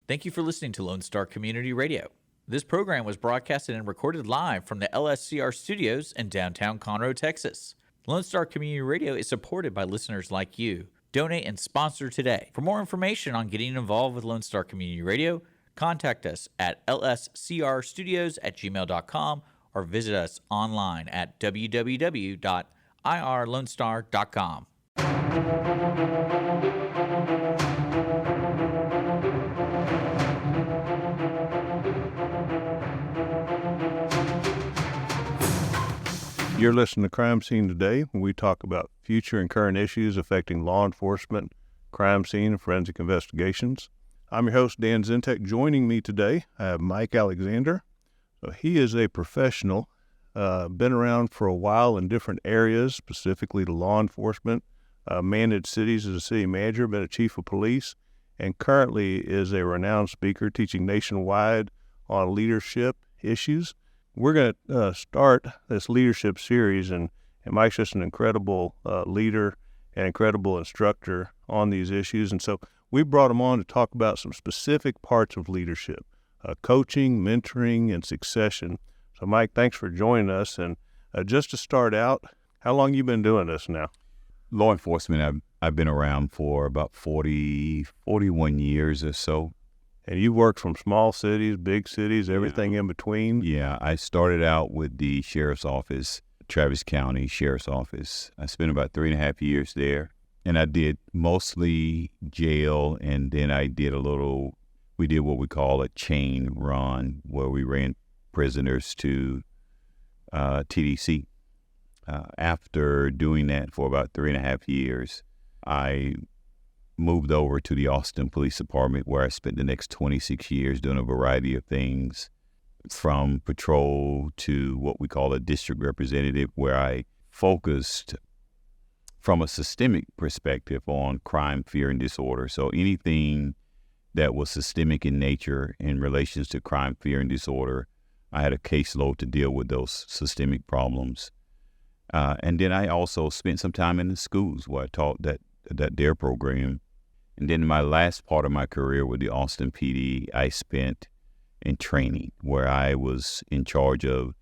Thank you for listening to Lone Star Community Radio. This program was broadcasted and recorded live from the LSCR studios in downtown Conroe, Texas. Lone Star Community Radio is supported by listeners like you. Donate and sponsor today. For more information on getting involved with Lone Star Community Radio, contact us at lscrstudios@gmail.com or visit us online at www.irlonestar.com. You're listening to Crime Scene Today, when we talk about future and current issues affecting law enforcement, crime scene, and forensic investigations. I'm your host, Dan Zentek. Joining me today, I have Mike Alexander. So he is a professional, been around for a while in different areas, specifically to law enforcement, managed cities as a city manager, been a chief of police, and currently is a renowned speaker teaching nationwide on leadership issues. We're going to start this leadership series, and Mike's just an incredible leader and incredible instructor on these issues. And so we brought him on to talk about some specific parts of leadership, coaching, mentoring, and succession. So, Mike, thanks for joining us. And just to start out, how long you been doing this now? Law enforcement, I've been around for about 41 years or so. And you worked from small cities, big cities, everything in between? Yeah, I started out with the Sheriff's Office, Travis County Sheriff's Office. I spent about 3.5 years there, and I did mostly jail, and then we did what we call a chain run, where we ran prisoners to TDC. After doing that for about 3.5 years, I moved over to the Austin Police Department, where I spent the next 26 years doing a variety of things, from patrol to what we call a district representative, where I focused from a systemic perspective on crime, fear, and disorder. So anything that was systemic in nature in relations to crime, fear, and disorder, I had a caseload to deal with those systemic problems. And then I also spent some time in the schools where I taught that DARE program. And then my last part of my career with the Austin PD, I spent in training, where I was in charge of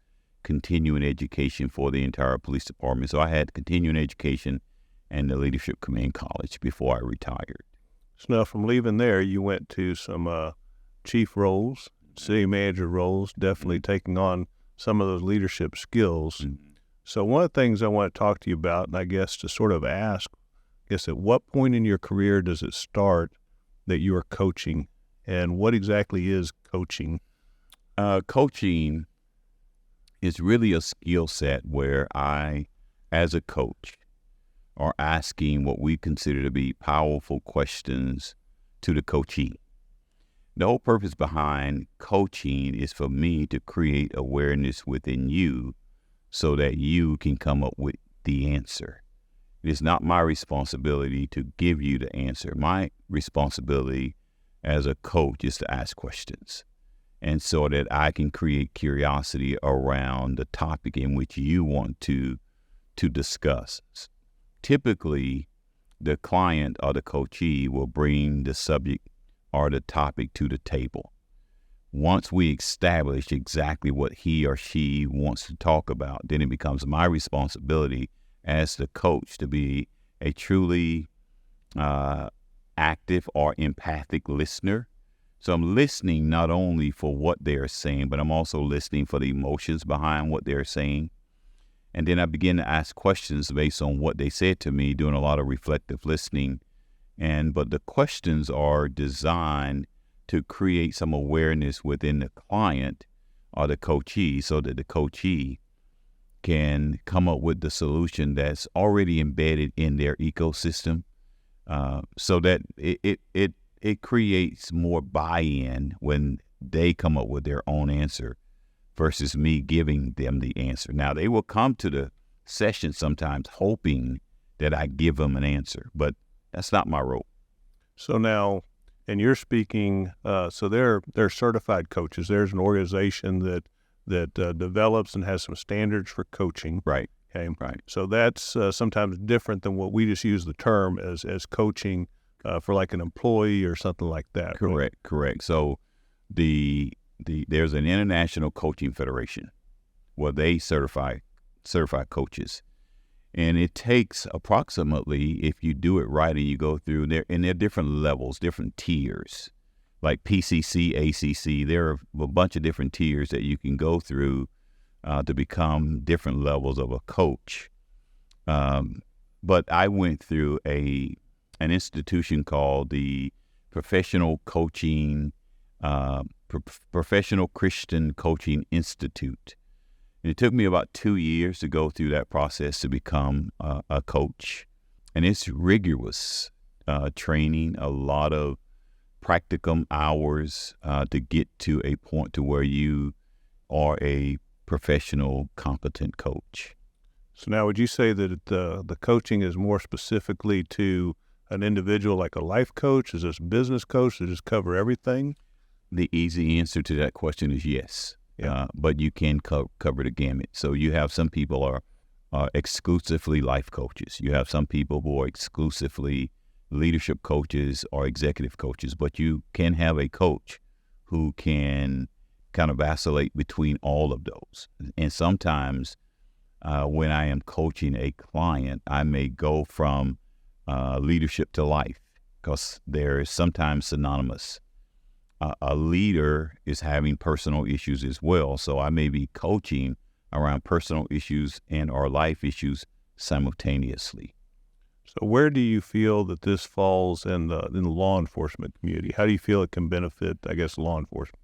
continuing education for the entire police department. So I had continuing education and the Leadership Command College before I retired. So now from leaving there, you went to some chief roles, city manager roles, definitely taking on some of those leadership skills. Mm-hmm. So one of the things I want to talk to you about, and I guess to sort of ask, at what point in your career does it start that you are coaching, and what exactly is coaching? Coaching is really a skill set where I, as a coach, are asking what we consider to be powerful questions to the coachee. The whole purpose behind coaching is for me to create awareness within you so that you can come up with the answer. It is not my responsibility to give you the answer. My responsibility as a coach is to ask questions, and so that I can create curiosity around the topic in which you want to discuss. Typically, the client or the coachee will bring the subject or the topic to the table. Once we establish exactly what he or she wants to talk about, then it becomes my responsibility as the coach to be a truly active or empathic listener. So I'm listening not only for what they're saying, but I'm also listening for the emotions behind what they're saying. And then I begin to ask questions based on what they said to me, doing a lot of reflective listening. But the questions are designed to create some awareness within the client or the coachee, so that the coachee can come up with the solution that's already embedded in their ecosystem, so that it creates more buy-in when they come up with their own answer versus me giving them the answer. Now, they will come to the session sometimes hoping that I give them an answer, but that's not my role. So now, and you're speaking, so they're certified coaches. There's an organization that develops and has some standards for coaching. Right. Okay. Right. So that's sometimes different than what we just use the term as coaching for like an employee or something like that. Right? Correct. So there's an international coaching federation where they certify coaches. And it takes approximately, if you do it right and you go through there, and there are different levels, different tiers, like PCC, ACC. There are a bunch of different tiers that you can go through to become different levels of a coach. But I went through an institution called the Professional Christian Coaching Institute. And it took me about 2 years to go through that process to become a coach. And it's rigorous training, a lot of practicum hours to get to a point to where you are a professional, competent coach. So now would you say that the coaching is more specifically to an individual, like a life coach? Is this business coach? Does this cover everything? The easy answer to that question is yes. Yeah. But you can cover the gamut. So you have some people are exclusively life coaches. You have some people who are exclusively leadership coaches or executive coaches. But you can have a coach who can kind of vacillate between all of those. And sometimes when I am coaching a client, I may go from leadership to life, because there is sometimes synonymous. A leader is having personal issues as well. So I may be coaching around personal issues and or life issues simultaneously. So where do you feel that this falls in the law enforcement community? How do you feel it can benefit, I guess, law enforcement?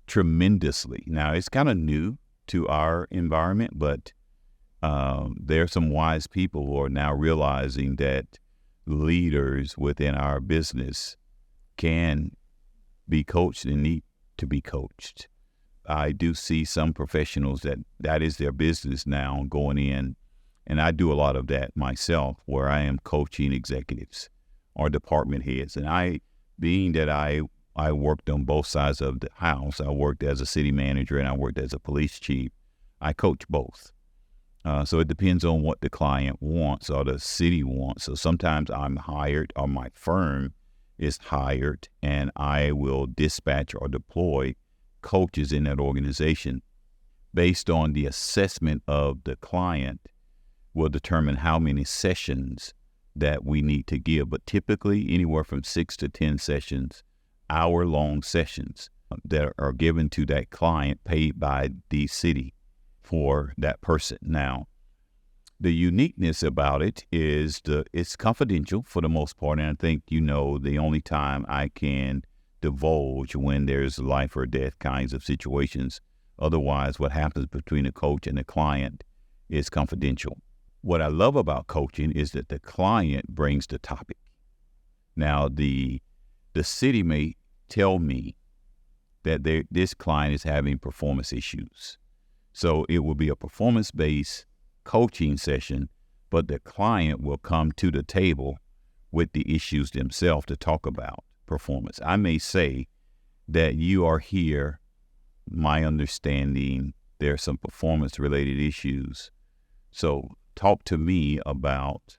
Tremendously. Now, it's kind of new to our environment, but there are some wise people who are now realizing that leaders within our business can be coached and need to be coached. I do see some professionals that is their business now, going in, and I do a lot of that myself, where I am coaching executives or department heads. And being that I worked on both sides of the house, I worked as a city manager and I worked as a police chief, I coach both. So it depends on what the client wants or the city wants. So sometimes I'm hired, or my firm is hired, and I will dispatch or deploy coaches in that organization based on the assessment of the client will determine how many sessions that we need to give. But typically anywhere from 6 to 10 sessions, hour-long sessions that are given to that client, paid by the city for that person. Now, the uniqueness about it is it's confidential for the most part, and I think the only time I can divulge when there's life or death kinds of situations. Otherwise, what happens between the coach and the client is confidential. What I love about coaching is that the client brings the topic. Now, the city may tell me that this client is having performance issues. So it will be a performance-based coaching session, but the client will come to the table with the issues themselves to talk about performance. I may say that you are here, my understanding, there are some performance-related issues. So talk to me about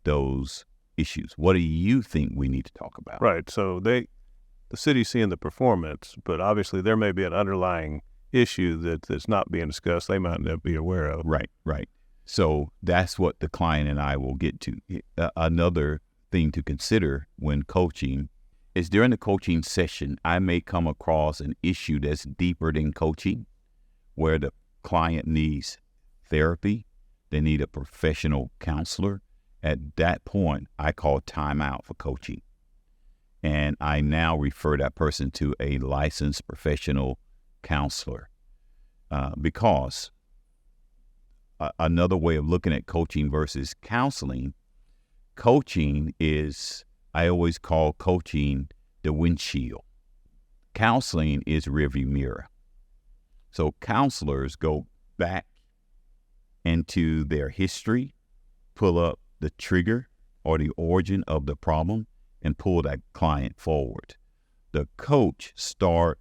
those issues. What do you think we need to talk about? Right. So the city's seeing the performance, but obviously there may be an underlying issue that's not being discussed. They might not be aware of. Right. So that's what the client and I will get to. Another thing to consider when coaching is during the coaching session, I may come across an issue that's deeper than coaching, where the client needs therapy. They need a professional counselor. At that point, I call time out for coaching. And I now refer that person to a licensed professional counselor, because another way of looking at coaching versus counseling is, I always call coaching the windshield. Counseling is rearview mirror. So counselors go back into their history, pull up the trigger or the origin of the problem, and pull that client forward. The coach start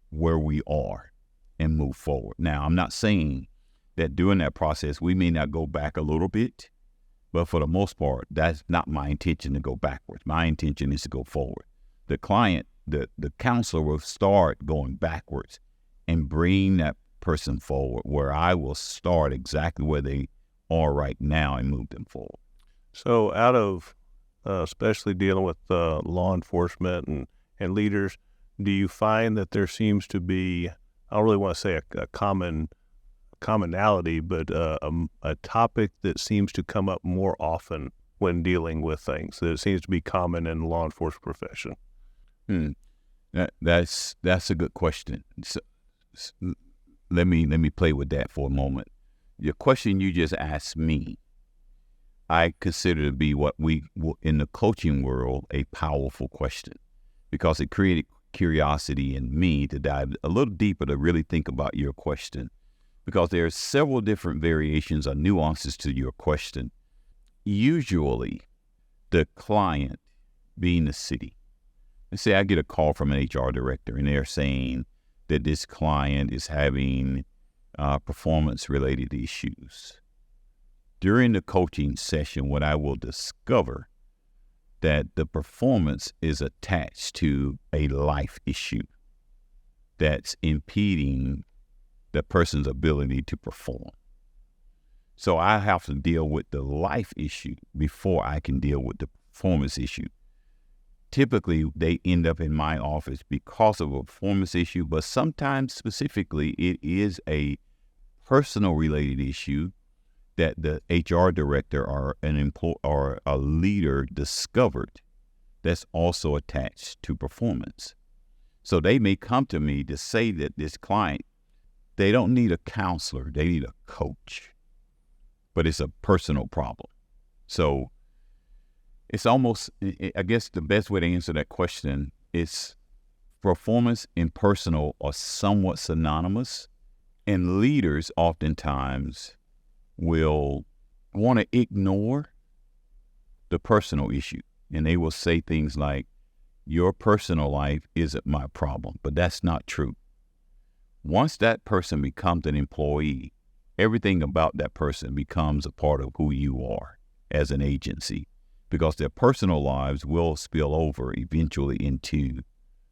where we are and move forward. Now, I'm not saying that during that process, we may not go back a little bit But for the most part, that's not my intention to go backwards. My intention is to go forward. The client, the counselor will start going backwards and bring that person forward, where I will start exactly where they are right now and move them forward. So out of especially dealing with law enforcement and leaders, do you find that there seems to be, I don't really want to say a commonality, but a topic that seems to come up more often when dealing with things, that it seems to be common in the law enforcement profession? That's a good question. So, let me play with that for a moment. Your question you just asked me, I consider to be what we in the coaching world a powerful question, because it created curiosity in me to dive a little deeper to really think about your question, because there are several different variations or nuances to your question. Usually, the client being the city. Let's say I get a call from an HR director and they're saying that this client is having performance-related issues. During the coaching session, what I will discover that the performance is attached to a life issue that's impeding the person's ability to perform. So I have to deal with the life issue before I can deal with the performance issue. Typically, they end up in my office because of a performance issue, but sometimes specifically it is a personal related issue that the HR director or or a leader discovered that's also attached to performance. So they may come to me to say that this client, they don't need a counselor, they need a coach, but it's a personal problem. So it's almost, I guess the best way to answer that question is performance and personal are somewhat synonymous, and leaders oftentimes will want to ignore the personal issue. And they will say things like, your personal life isn't my problem, but that's not true. Once that person becomes an employee, everything about that person becomes a part of who you are as an agency, because their personal lives will spill over eventually into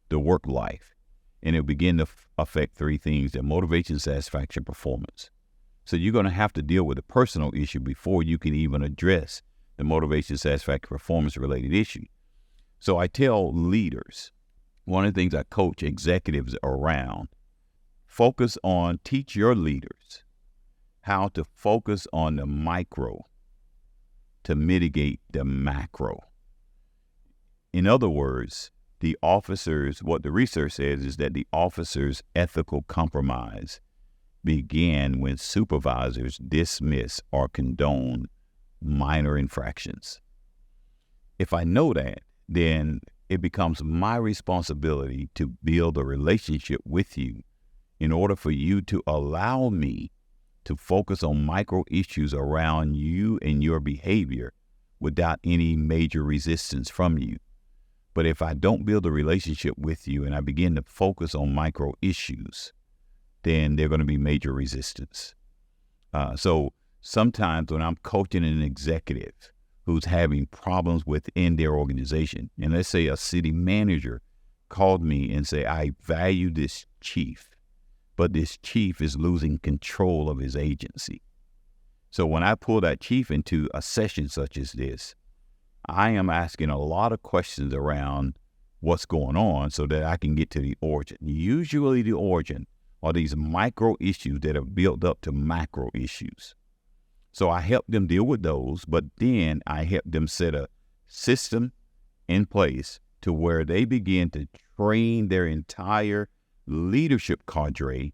the work life. And it'll begin to affect three things: their motivation, satisfaction, performance. So you're going to have to deal with the personal issue before you can even address the motivation, satisfaction, performance related issue. So I tell leaders, one of the things I coach executives around, teach your leaders how to focus on the micro to mitigate the macro. In other words, the officers, what the research says is that the officers' ethical compromise began when supervisors dismiss or condone minor infractions. If I know that, then it becomes my responsibility to build a relationship with you in order for you to allow me to focus on micro issues around you and your behavior without any major resistance from you. But if I don't build a relationship with you and I begin to focus on micro issues, then there's going to be major resistance. So sometimes when I'm coaching an executive who's having problems within their organization, and let's say a city manager called me and say, I value this chief, but this chief is losing control of his agency. So when I pull that chief into a session such as this, I am asking a lot of questions around what's going on so that I can get to the origin. Usually the origin are these micro issues that have built up to macro issues. So I help them deal with those, but then I help them set a system in place to where they begin to train their entire leadership cadre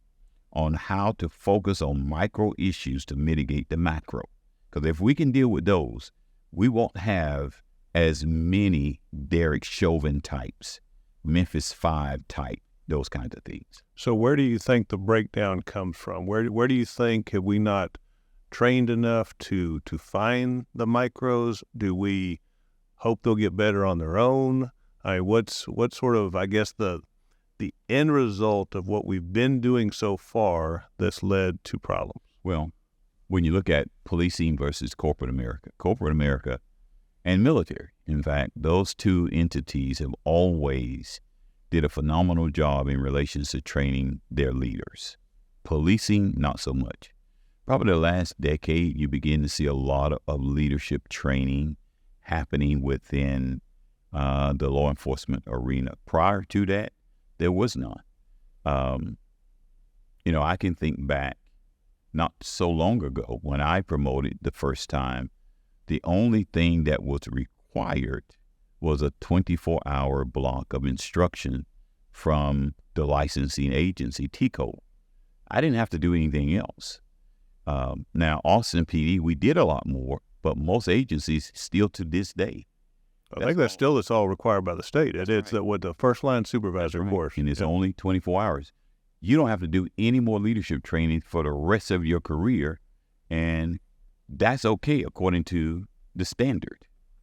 on how to focus on micro issues to mitigate the macro. Because if we can deal with those, we won't have as many Derek Chauvin types, Memphis 5 type, those kinds of things. So where do you think the breakdown comes from? Where do you think, have we not trained enough to find the micros? Do we hope they'll get better on their own? What's sort of, I guess, the end result of what we've been doing so far that's led to problems? Well, when you look at policing versus corporate America and military, in fact, those two entities have always did a phenomenal job in relation to training their leaders. Policing, not so much. Probably the last decade, you begin to see a lot of leadership training happening within the law enforcement arena. Prior to that, there was none. I can think back not so long ago when I promoted the first time, the only thing that was required was a 24-hour block of instruction from the licensing agency, TCO. I didn't have to do anything else. Now, Austin PD, we did a lot more, but most agencies still to this day. I think it's all required by the state. It's what the first line supervisor course. And it's only 24 hours. You don't have to do any more leadership training for the rest of your career. And that's okay according to the standard,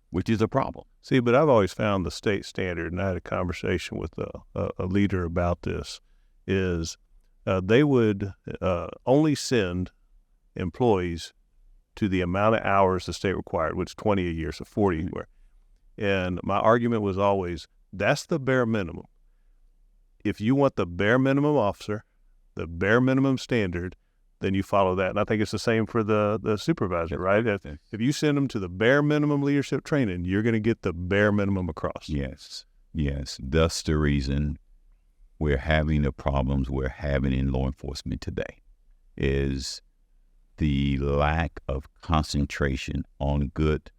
which is a problem. See, but I've always found the state standard, and I had a conversation with a leader about this, is they would only send employees to the amount of hours the state required, which is 20 a year, so 40 a year. And my argument was always, that's the bare minimum. If you want the bare minimum officer, the bare minimum standard, then you follow that. And I think it's the same for the supervisor, right? If you send them to the bare minimum leadership training, you're going to get the bare minimum across. Yes. That's the reason we're having the problems we're having in law enforcement today, is the lack of concentration on good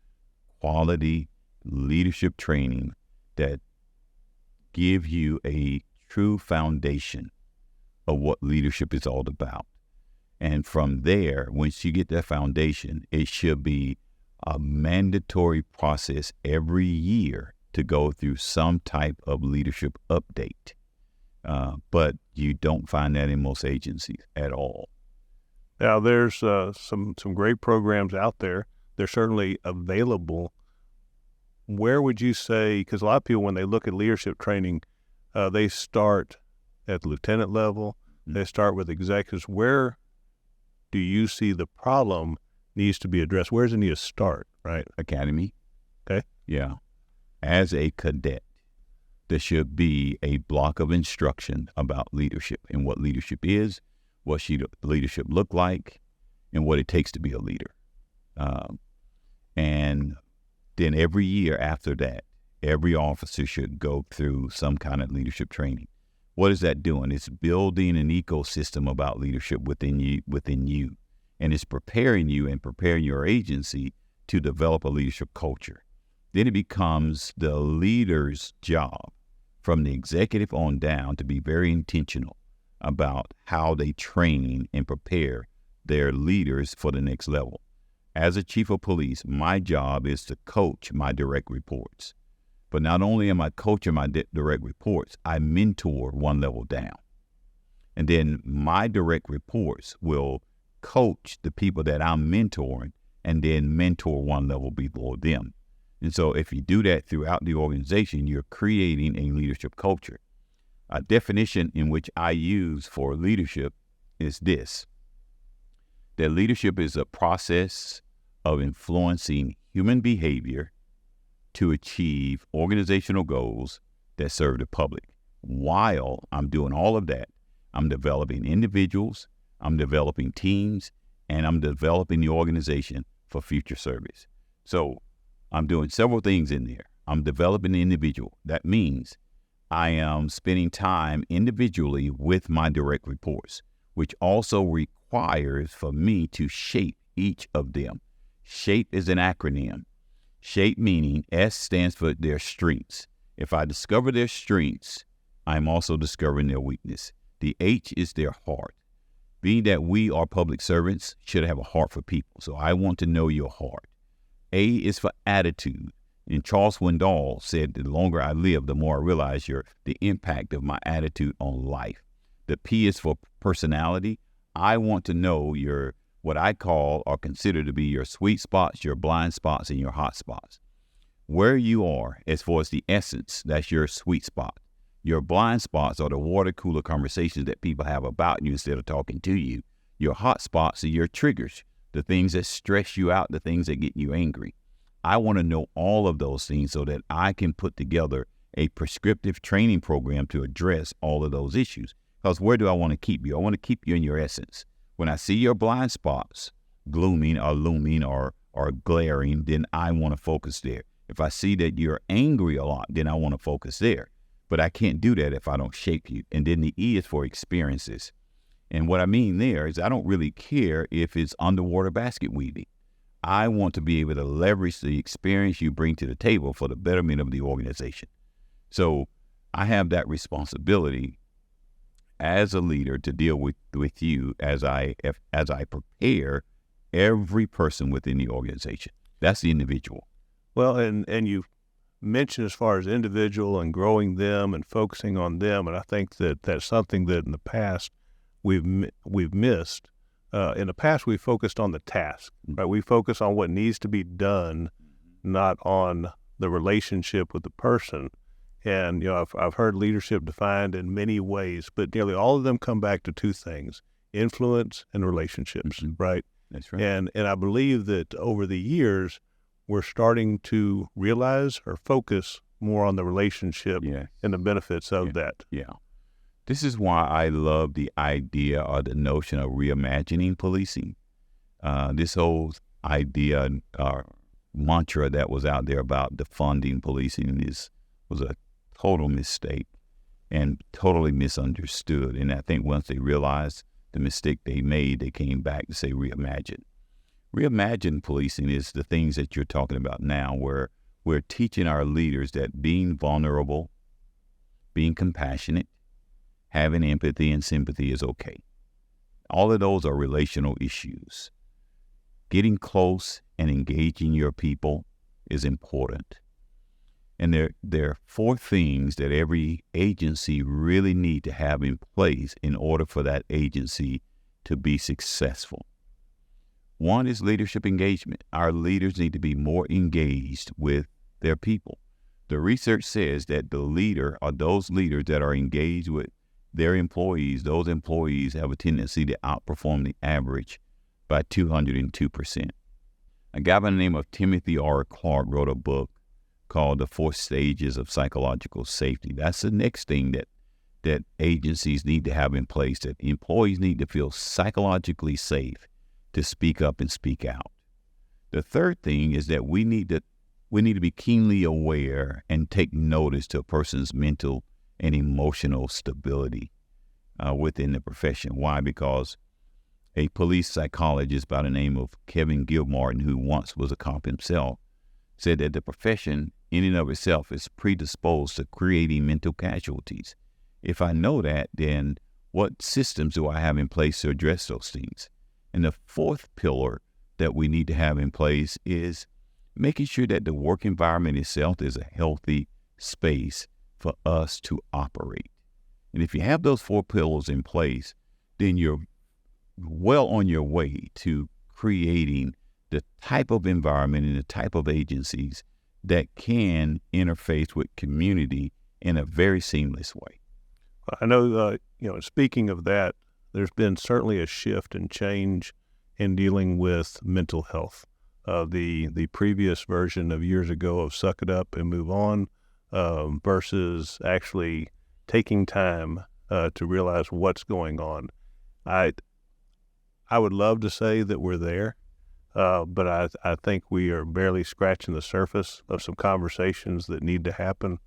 quality leadership training that give you a true foundation of what leadership is all about. And from there, once you get that foundation, it should be a mandatory process every year to go through some type of leadership update. But you don't find that in most agencies at all. Now, there's some great programs out there. They're certainly available. Where would you say, because a lot of people, when they look at leadership training, they start at the lieutenant level, they start with executives. Where do you see the problem needs to be addressed? Where does it need to start, right? Academy. Okay. Yeah. As a cadet, there should be a block of instruction about leadership and what leadership is, what should leadership look like, and what it takes to be a leader. And then every year after that, every officer should go through some kind of leadership training. What is that doing? It's building an ecosystem about leadership within you, and it's preparing you and preparing your agency to develop a leadership culture. Then it becomes the leader's job from the executive on down to be very intentional about how they train and prepare their leaders for the next level. As a chief of police, my job is to coach my direct reports. But not only am I coaching my direct reports, I mentor one level down. And then my direct reports will coach the people that I'm mentoring and then mentor one level below them. And so if you do that throughout the organization, you're creating a leadership culture. A definition in which I use for leadership is this: that leadership is a process of influencing human behavior to achieve organizational goals that serve the public. While I'm doing all of that, I'm developing individuals, I'm developing teams, and I'm developing the organization for future service. So I'm doing several things in there. I'm developing the individual. That means I am spending time individually with my direct reports, which also requires for me to shape each of them. SHAPE is an acronym. SHAPE meaning S stands for their strengths. If I discover their strengths, I'm also discovering their weakness. The H is their heart. Being that we are public servants, should have a heart for people. So I want to know your heart. A is for attitude. And Charles Swindoll said, the longer I live, the more I realize the impact of my attitude on life. The P is for personality. I want to know what I call or consider to be your sweet spots, your blind spots, and your hot spots. Where you are, as far as the essence, that's your sweet spot. Your blind spots are the water cooler conversations that people have about you instead of talking to you. Your hot spots are your triggers, the things that stress you out, the things that get you angry. I want to know all of those things so that I can put together a prescriptive training program to address all of those issues. Because where do I want to keep you? I want to keep you in your essence. When I see your blind spots glooming or looming or glaring, then I want to focus there. If I see that you're angry a lot, then I want to focus there. But I can't do that if I don't shape you. And then the E is for experiences. And what I mean there is I don't really care if it's underwater basket weaving. I want to be able to leverage the experience you bring to the table for the betterment of the organization. So I have that responsibility as a leader to deal with you as I prepare every person within the organization. That's the individual. Well, and you mentioned as far as individual and growing them and focusing on them, and I think that that's something that in the past we've missed. In the past, we focused on the task, right? We focus on what needs to be done, not on the relationship with the person. And, I've heard leadership defined in many ways, but nearly all of them come back to two things: influence and relationships, right? That's right. And I believe that over the years, we're starting to realize or focus more on the relationship and the benefits of that. Yeah. This is why I love the idea or the notion of reimagining policing. This whole idea, mantra that was out there about defunding policing was a total mistake and totally misunderstood. And I think once they realized the mistake they made, they came back to say reimagine. Reimagine policing is the things that you're talking about now, where we're teaching our leaders that being vulnerable, being compassionate, having empathy and sympathy is okay. All of those are relational issues. Getting close and engaging your people is important. And there are 4 things that every agency really need to have in place in order for that agency to be successful. 1 is leadership engagement. Our leaders need to be more engaged with their people. The research says that the leader or those leaders that are engaged with their employees, those employees have a tendency to outperform the average by 202%. A guy by the name of Timothy R. Clark wrote a book called The 4 Stages of Psychological Safety. That's the next thing that agencies need to have in place, that employees need to feel psychologically safe to speak up and speak out. The third thing is that we need to be keenly aware and take notice to a person's mental and emotional stability within the profession. Why? Because a police psychologist by the name of Kevin Gilmartin, who once was a cop himself, said that the profession in and of itself is predisposed to creating mental casualties. If I know that, then what systems do I have in place to address those things? And the 4th pillar that we need to have in place is making sure that the work environment itself is a healthy space for us to operate. And if you have those 4 pillars in place, then you're well on your way to creating the type of environment and the type of agencies that can interface with community in a very seamless way. I know, speaking of that, there's been certainly a shift and change in dealing with mental health. The previous version of years ago of suck it up and move on versus actually taking time to realize what's going on. I would love to say that we're there, but I think we are barely scratching the surface of some conversations that need to happen.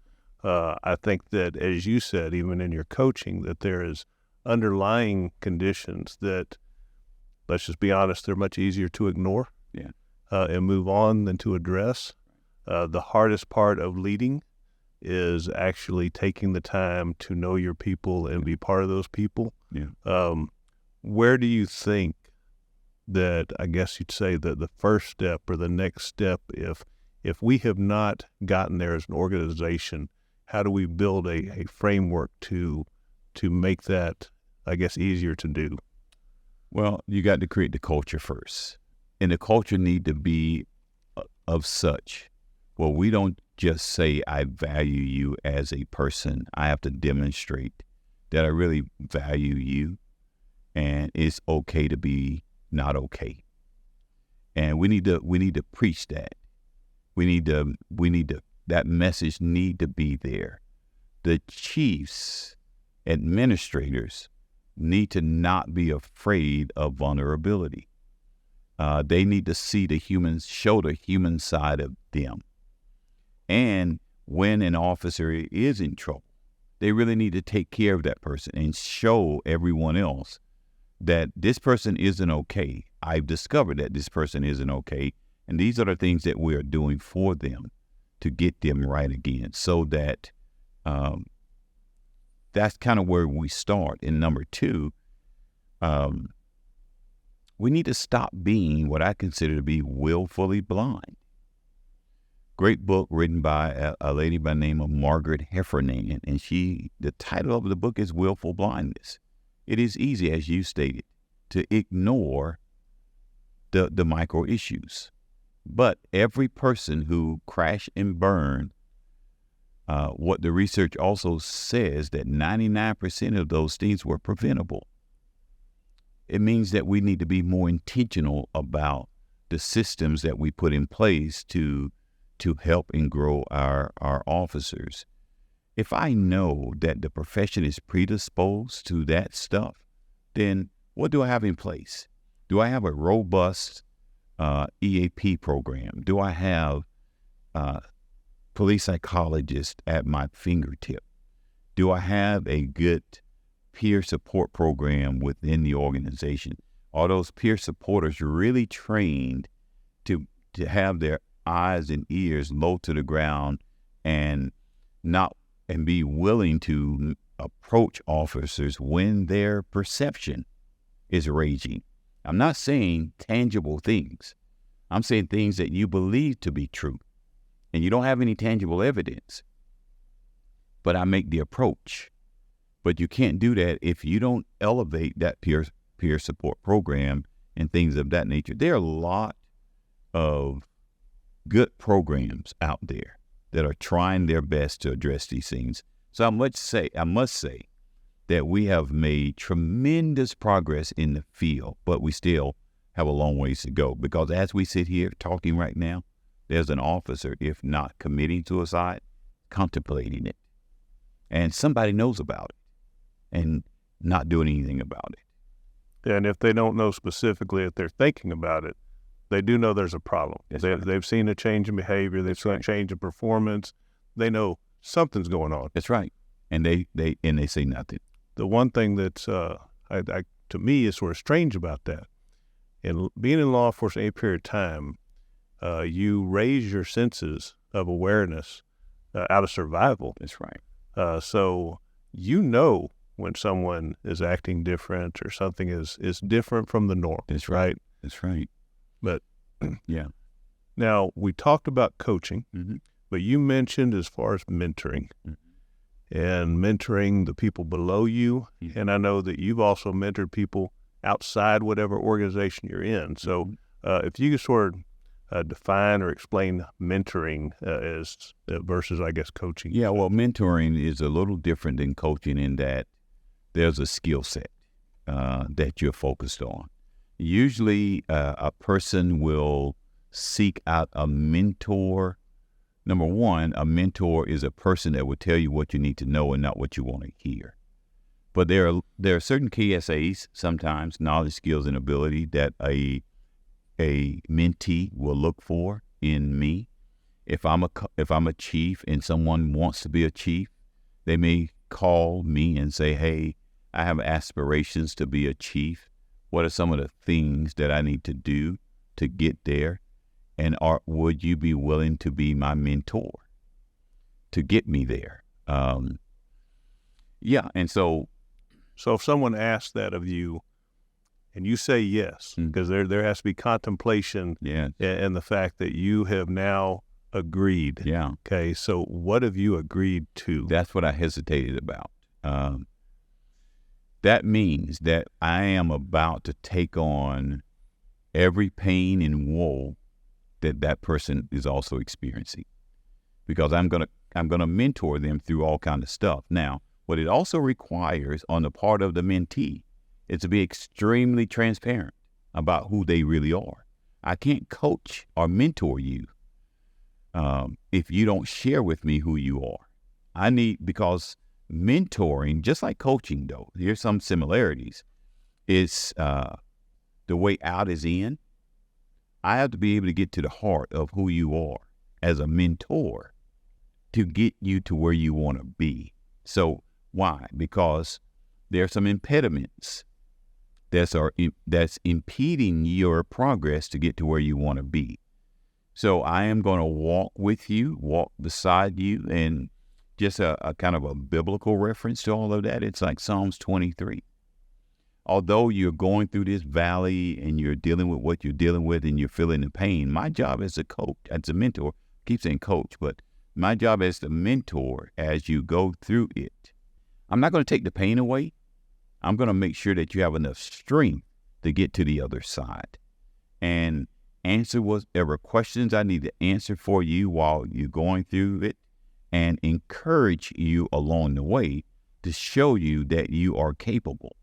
I think that, as you said, even in your coaching, that there is underlying conditions that, let's just be honest, they're much easier to ignore and move on than to address. The hardest part of leading is actually taking the time to know your people and be part of those people. Where do you think that, I guess you'd say, that the first step or the next step, if we have not gotten there as an organization, how do we build a framework to make that, I guess, easier to do? Well, you got to create the culture first. And the culture need to be of such, well, we don't just say, I value you as a person. I have to demonstrate that I really value you, and it's okay to be not okay. And we need to preach that. That message need to be there. The chiefs, administrators need to not be afraid of vulnerability. They need to show the human side of them. And when an officer is in trouble, they really need to take care of that person and show everyone else that this person isn't okay. I've discovered that this person isn't okay. And these are the things that we are doing for them to get them right again. So that that's kind of where we start. And number two, we need to stop being what I consider to be willfully blind. Great book written by a lady by the name of Margaret Heffernan. And the title of the book is Willful Blindness. It is easy, as you stated, to ignore the micro issues. But every person who crashed and burned, what the research also says that 99% of those things were preventable. It means that we need to be more intentional about the systems that we put in place to help and grow our officers. If I know that the profession is predisposed to that stuff, then what do I have in place? Do I have a robust EAP program? Do I have police psychologists at my fingertip? Do I have a good peer support program within the organization? Are those peer supporters really trained to have their eyes and ears low to the ground and be willing to approach officers when their perception is raging? I'm not saying tangible things. I'm saying things that you believe to be true and you don't have any tangible evidence. But I make the approach. But you can't do that if you don't elevate that peer support program and things of that nature. There are a lot of good programs out there that are trying their best to address these things. So I must say that we have made tremendous progress in the field, but we still have a long ways to go, because as we sit here talking right now, there's an officer, if not committing suicide, contemplating it. And somebody knows about it and not doing anything about it. And if they don't know specifically if they're thinking about it, they do know there's a problem. They've seen a change in behavior. They've seen a change in performance. They know something's going on. That's right. And they say nothing. The one thing that's to me is sort of strange about that, and being in law enforcement a period of time, you raise your senses of awareness out of survival. That's right. So you know when someone is acting different or something is different from the norm. That's right. That's right. But yeah. Now we talked about coaching, Mm-hmm. but you mentioned as far as mentoring. Mm-hmm. And mentoring the people below you. Mm-hmm. And I know that you've also mentored people outside whatever organization you're in. So if you could sort of define or explain mentoring as versus, I guess, coaching. Yeah, well, mentoring is a little different than coaching in that there's a skill set that you're focused on. Usually a person will seek out a mentor. Number one, a mentor is a person that will tell you what you need to know and not what you want to hear. But there are certain KSAs, sometimes knowledge, skills, and ability, that a mentee will look for in me. If I'm a chief and someone wants to be a chief, they may call me and say, "Hey, I have aspirations to be a chief. What are some of the things that I need to do to get there? And would you be willing to be my mentor to get me there?" Yeah, and so if someone asks that of you, and you say yes, because there has to be contemplation, and the fact that you have now agreed. Yeah. Okay. So what have you agreed to? That's what I hesitated about. That means that I am about to take on every pain and woe that person is also experiencing, because I'm gonna mentor them through all kind of stuff. Now, what it also requires on the part of the mentee is to be extremely transparent about who they really are. I can't coach or mentor you if you don't share with me who you are. Because mentoring, just like coaching though, here's some similarities, is the way out is in. I have to be able to get to the heart of who you are as a mentor to get you to where you want to be. So why? Because there are some impediments that's impeding your progress to get to where you want to be. So I am going to walk with you, walk beside you, and just a kind of a biblical reference to all of that. It's like Psalms 23. Although you're going through this valley and you're dealing with what you're dealing with and you're feeling the pain, my job as a coach, as a mentor, I keep saying coach, but my job as the mentor as you go through it, I'm not going to take the pain away. I'm going to make sure that you have enough strength to get to the other side and answer whatever questions I need to answer for you while you're going through it and encourage you along the way to show you that you are capable.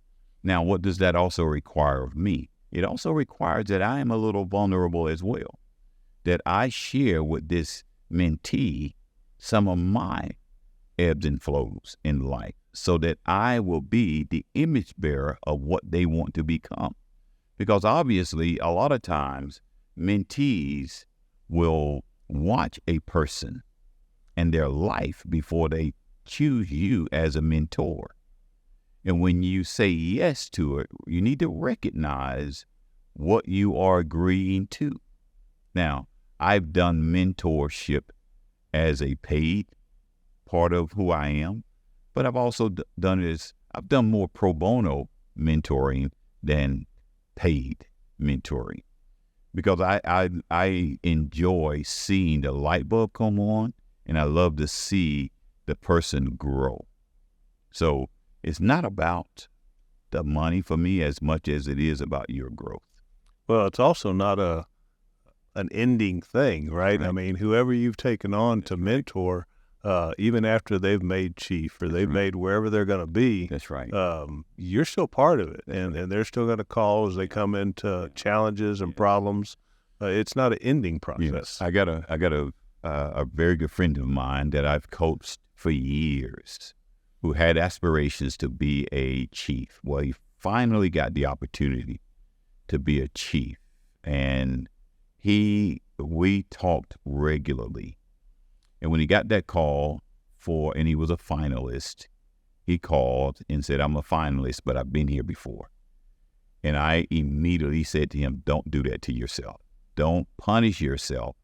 Now, what does that also require of me? It also requires that I am a little vulnerable as well, that I share with this mentee some of my ebbs and flows in life so that I will be the image bearer of what they want to become. Because obviously, a lot of times, mentees will watch a person and their life before they choose you as a mentor. And when you say yes to it, you need to recognize what you are agreeing to. Now, I've done mentorship as a paid part of who I am, but I've also I've done more pro bono mentoring than paid mentoring, because I enjoy seeing the light bulb come on, and I love to see the person grow. So it's not about the money for me as much as it is about your growth. Well, it's also not an ending thing, right? I mean, whoever you've taken on to mentor, even after they've made chief or they've made wherever they're going to be, That's right. You're still part of it, and they're still going to call as they come into challenges and problems. It's not an ending process. Yes. I got a very good friend of mine that I've coached for years, who had aspirations to be a chief. Well, he finally got the opportunity to be a chief, and we talked regularly. And when he got that call and he was a finalist, he called and said, "I'm a finalist, but I've been here before." And I immediately said to him, "Don't do that to yourself. Don't punish yourself,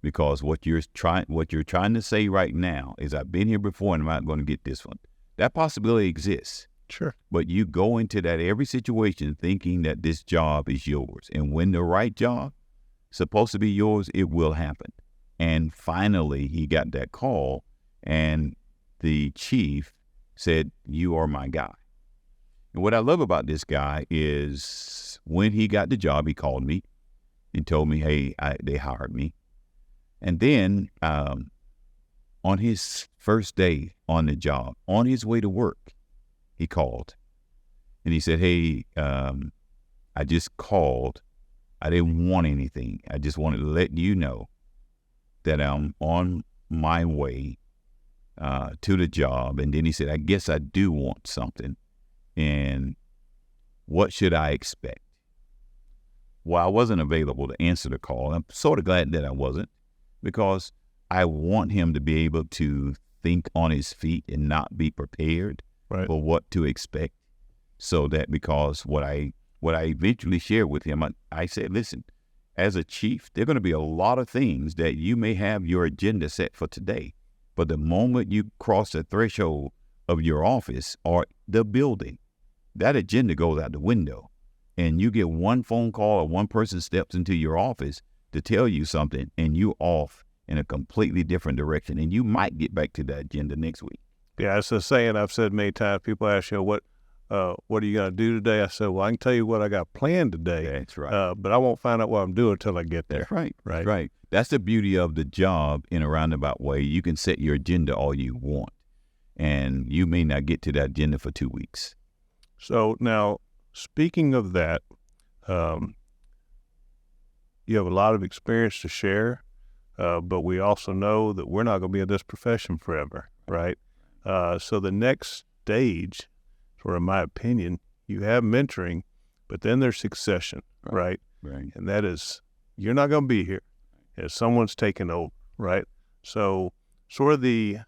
because what you're trying to say right now is, I've been here before and I'm not going to get this one." That possibility exists. Sure. But you go into that every situation thinking that this job is yours. And when the right job is supposed to be yours, it will happen. And finally, he got that call, and the chief said, "You are my guy." And what I love about this guy is when he got the job, he called me and told me, "Hey, they hired me." And then on his first day on the job, on his way to work, he called. And he said, "Hey, I just called. I didn't want anything. I just wanted to let you know that I'm on my way to the job." And then he said, "I guess I do want something. And what should I expect?" Well, I wasn't available to answer the call. I'm sort of glad that I wasn't, because I want him to be able to think on his feet and not be prepared for what to expect. So that, because what I eventually shared with him, I said, "Listen, as a chief, there are going to be a lot of things that you may have your agenda set for today. But the moment you cross the threshold of your office or the building, that agenda goes out the window. And you get one phone call or one person steps into your office to tell you something, and you're off in a completely different direction. And you might get back to that agenda next week." Yeah, it's a saying I've said many times. People ask, what are you going to do today? I said, "Well, I can tell you what I got planned today. That's right. But I won't find out what I'm doing until I get there." That's right. Right. That's the beauty of the job in a roundabout way. You can set your agenda all you want, and you may not get to that agenda for 2 weeks. So now, speaking of that, You have a lot of experience to share, but we also know that we're not going to be in this profession forever, right? So the next stage, sort of in my opinion, you have mentoring, but then there's succession, right? Right. And that is, you're not going to be here as someone's taken over, right? So sort of the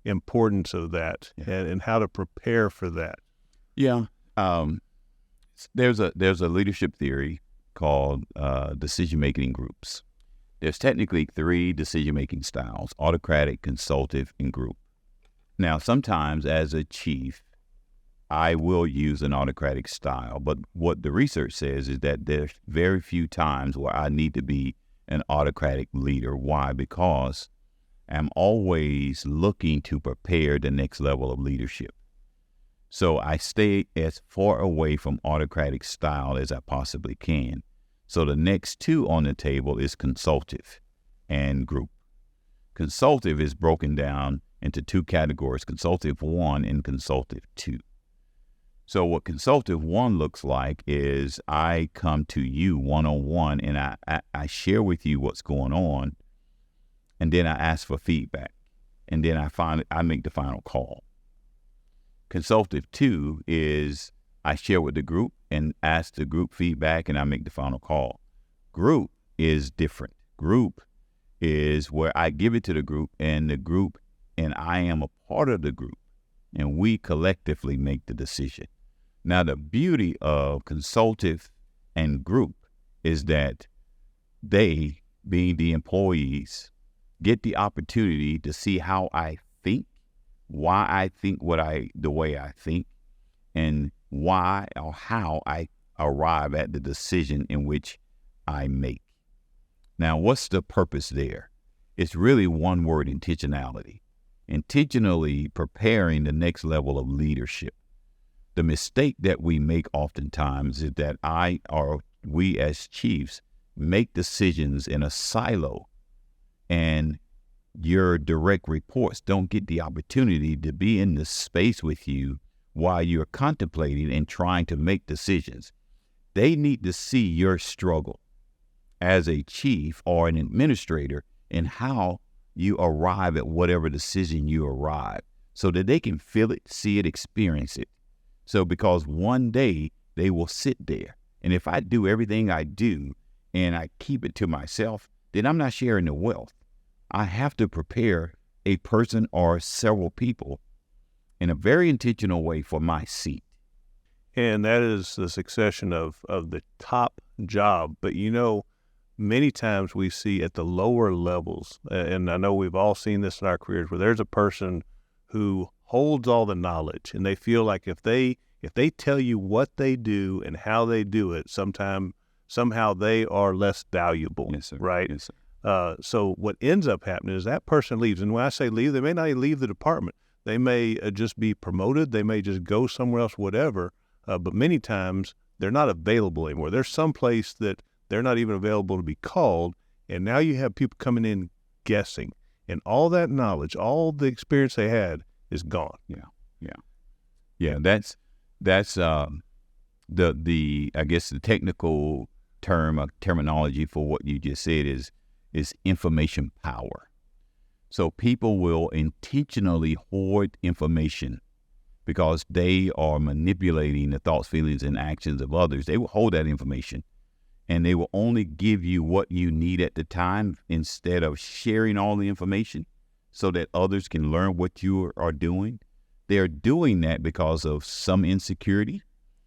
importance of that and how to prepare for that. Yeah. There's a leadership theory called decision-making groups. There's technically 3 decision-making styles: autocratic, consultative, and group. Now, sometimes as a chief, I will use an autocratic style, but what the research says is that there's very few times where I need to be an autocratic leader. Why? Because I'm always looking to prepare the next level of leadership. So I stay as far away from autocratic style as I possibly can. So the next 2 on the table is consultative and group. Consultative is broken down into 2 categories: consultative 1 and consultative 2. So what consultative 1 looks like is I come to you one-on-one and I share with you what's going on, and then I ask for feedback, and then I make the final call. Consultative 2 is I share with the group and ask the group feedback, and I make the final call. Group is different. Group is where I give it to the group, and I am a part of the group, and we collectively make the decision. Now, the beauty of consultative and group is that they, being the employees, get the opportunity to see how I think, why I think the way I think, and why or how I arrive at the decision in which I make. Now, what's the purpose there? It's really one word: intentionality. Intentionally preparing the next level of leadership. The mistake that we make oftentimes is that we as chiefs make decisions in a silo, and your direct reports don't get the opportunity to be in the space with you while you're contemplating and trying to make decisions. They need to see your struggle as a chief or an administrator and how you arrive at whatever decision you arrive, so that they can feel it, see it, experience it. So because one day they will sit there, and if I do everything I do and I keep it to myself, then I'm not sharing the wealth. I have to prepare a person or several people in a very intentional way for my seat. And that is the succession of the top job. But many times we see at the lower levels, and I know we've all seen this in our careers, where there's a person who holds all the knowledge, and they feel like if they tell you what they do and how they do it, somehow they are less valuable. Yes, sir. Right? Yes, sir. So what ends up happening is that person leaves. And when I say leave, they may not even leave the department. They may just be promoted. They may just go somewhere else, whatever. But many times they're not available anymore. There's some place that they're not even available to be called. And now you have people coming in guessing. And all that knowledge, all the experience they had is gone. Yeah. That's the I guess the technical terminology for what you just said is information power. So people will intentionally hoard information because they are manipulating the thoughts, feelings, and actions of others. They will hold that information, and they will only give you what you need at the time instead of sharing all the information so that others can learn what you are doing. They're doing that because of some insecurity,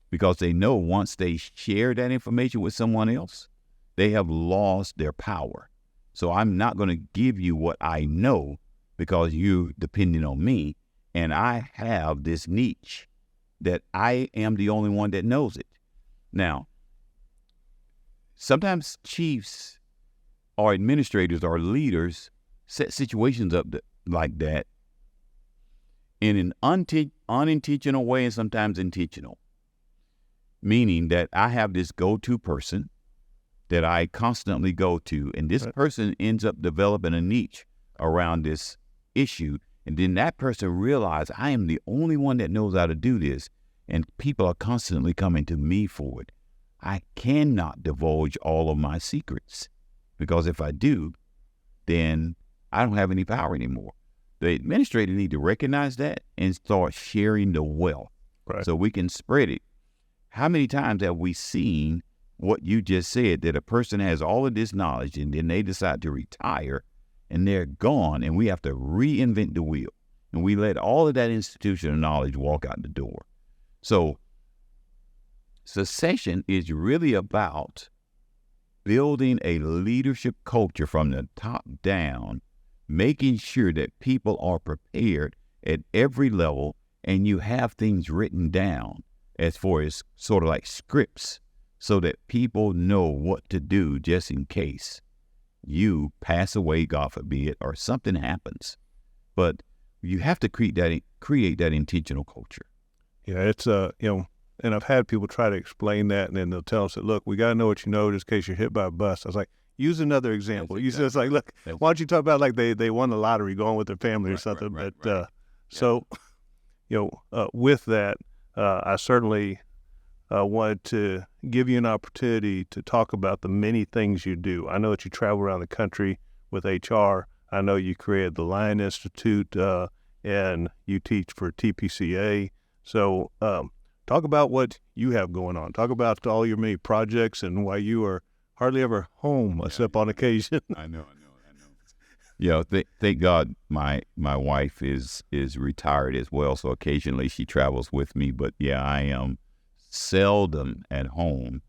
because they know once they share that information with someone else, they have lost their power. So I'm not going to give you what I know because you're depending on me, and I have this niche that I am the only one that knows it. Now, sometimes chiefs or administrators or leaders set situations up like that in an unintentional way and sometimes intentional, meaning that I have this go-to person that I constantly go to, and this person ends up developing a niche around this issue, and then that person realizes I am the only one that knows how to do this, and people are constantly coming to me for it. I cannot divulge all of my secrets, because if I do, then I don't have any power anymore. The administrator need to recognize that and start sharing the wealth, Right. so we can spread it. How many times have we seen what you just said, that a person has all of this knowledge and then they decide to retire and they're gone, and we have to reinvent the wheel, and we let all of that institutional knowledge walk out the door. So succession is really about building a leadership culture from the top down, making sure that people are prepared at every level, and you have things written down as far as sort of like scripts, so that people know what to do just in case you pass away, God forbid, or something happens. But you have to create that intentional culture. Yeah, it's and I've had people try to explain that, and then they'll tell us that, look, we got to know what you know just in case you're hit by a bus. I was like, use another example. That's You said, it's like, look, why don't you talk about like they won the lottery going with their family or something. Right. So, with that, I certainly wanted to give you an opportunity to talk about the many things you do. I know that you travel around the country with HR. I know you created the Lion Institute, and you teach for TPCA. So talk about what you have going on. Talk about all your many projects and why you are hardly ever home except on occasion. I know. Yeah, thank God my wife is retired as well, so occasionally she travels with me. But yeah, I am seldom at home,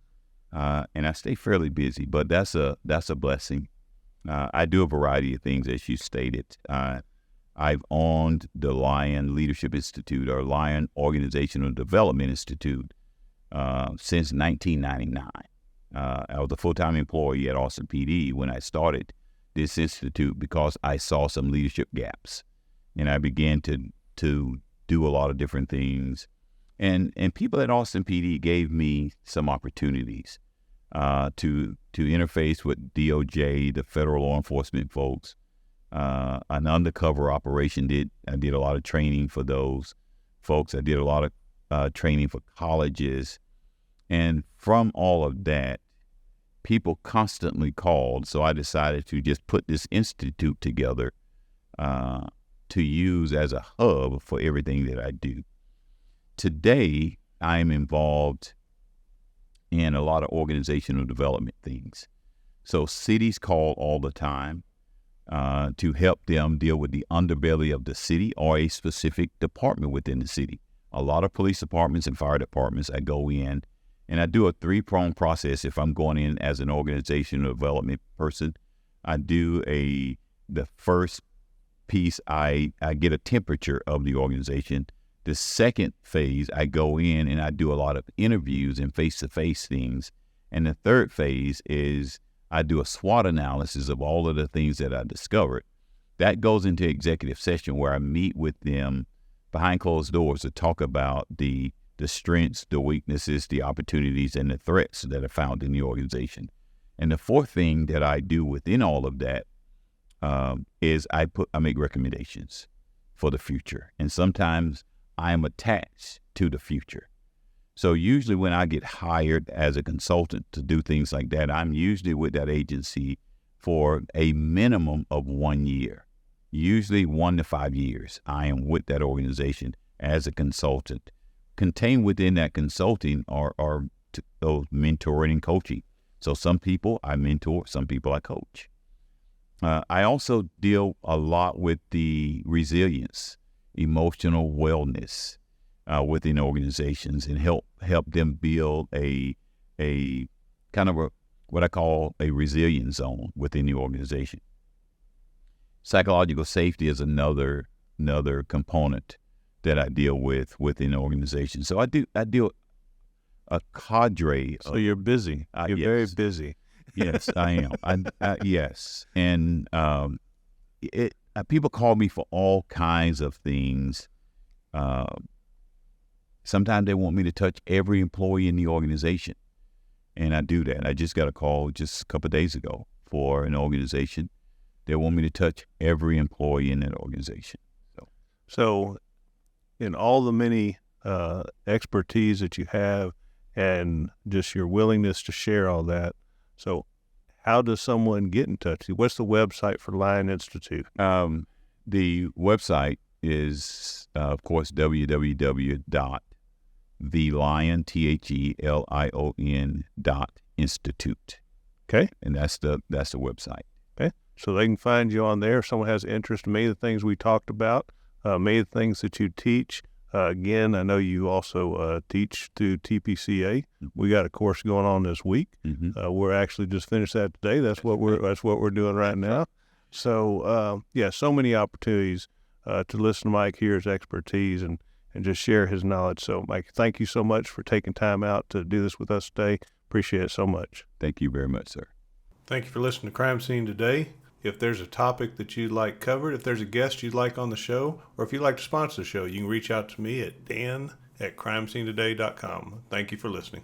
and I stay fairly busy. But that's a blessing. I do a variety of things, as you stated. I've owned the Lion Leadership Institute, or Lion Organizational Development Institute, since 1999. I was a full-time employee at Austin PD when I started this institute, because I saw some leadership gaps, and I began to do a lot of different things. And people at Austin PD gave me some opportunities to interface with DOJ, the federal law enforcement folks. An undercover operation I did a lot of training for those folks. I did a lot of training for colleges. And from all of that, people constantly called, so I decided to just put this institute together to use as a hub for everything that I do. Today, I'm involved in a lot of organizational development things. So cities call all the time to help them deal with the underbelly of the city or a specific department within the city. A lot of police departments and fire departments, I go in, and I do a three-pronged process. If I'm going in as an organizational development person, I do the first piece, I get a temperature of the organization. The second phase, I go in and I do a lot of interviews and face-to-face things. And the third phase is I do a SWOT analysis of all of the things that I discovered. That goes into executive session, where I meet with them behind closed doors to talk about the strengths, the weaknesses, the opportunities, and the threats that are found in the organization. And the fourth thing that I do within all of that is I make recommendations for the future. And sometimes I am attached to the future. So usually when I get hired as a consultant to do things like that, I'm usually with that agency for a minimum of 1 year, usually 1 to 5 years. I am with that organization as a consultant. Contained within that consulting are those mentoring and coaching. So some people I mentor, some people I coach. I also deal a lot with the resilience, emotional wellness within organizations, and help them build a kind of what I call a resilience zone within the organization. Psychological safety is another component that I deal with within the organization. So I do a cadre. So you're busy. You're very busy. Yes, I am. Yes, and people call me for all kinds of things. Sometimes they want me to touch every employee in the organization, and I do that. I just got a call just a couple of days ago for an organization. They want me to touch every employee in that organization. So in all the many expertise that you have and just your willingness to share all that. So how does someone get in touch with you? What's the website for Lion Institute? The website is, of course, www.thelion.institute. Okay. And that's the website. Okay. So they can find you on there. If someone has interest in many of the things we talked about, many of the things that you teach. Again, I know you also teach through TPCA. We got a course going on this week. We're actually just finished that today. That's what we're doing right now. So so many opportunities to listen to Mike, hear his expertise, and just share his knowledge. So, Mike, thank you so much for taking time out to do this with us today. Appreciate it so much. Thank you very much, sir. Thank you for listening to Crime Scene Today. If there's a topic that you'd like covered, if there's a guest you'd like on the show, or if you'd like to sponsor the show, you can reach out to me at dan@crimescenetoday.com. Thank you for listening.